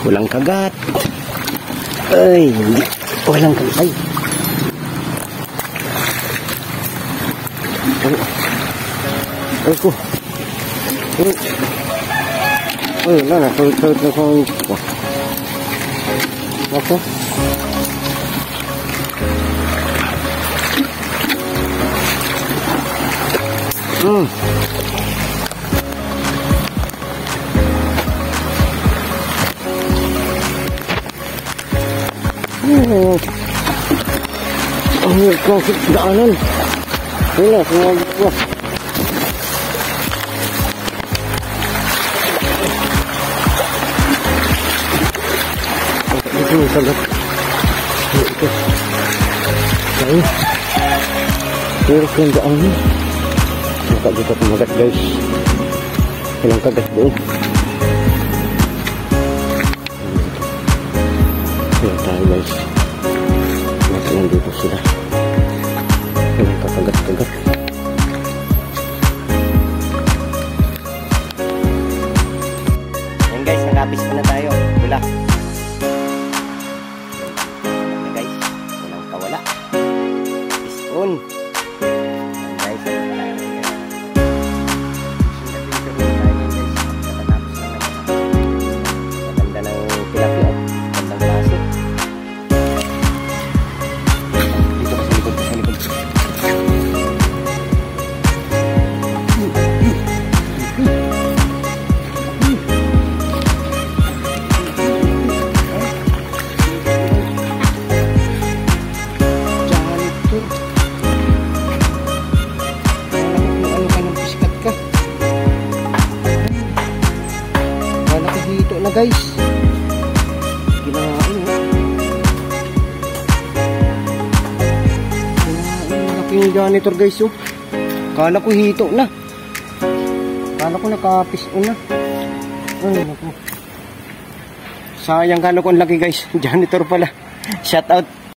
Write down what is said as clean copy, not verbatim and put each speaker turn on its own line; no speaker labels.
Walang kagat. Ay, hindi. Walang kagat. Ay. Ay ko. Ay, wala na. Tulit na kong ito. Ako. Ang hirap kong daanan. Wala, sumagod ko. Ito yung sagat. Ito. Ayun. Hirap kong daanan. Maka-buka pumagat guys. Walang kagat doon. Ayan tayo guys. Nasa dito sila. Walang kakagat-kagat. Ayan guys, nakapis na tayo. Wala. Ayan guys, walang kawala. Fish on. Ayan guys, na guys, kinain laking janitor guys. Oh, kala ko hito na, kala ko nakapis na. Ay naku, sayang, kala ko ang laki guys. Janitor pala. Shout out.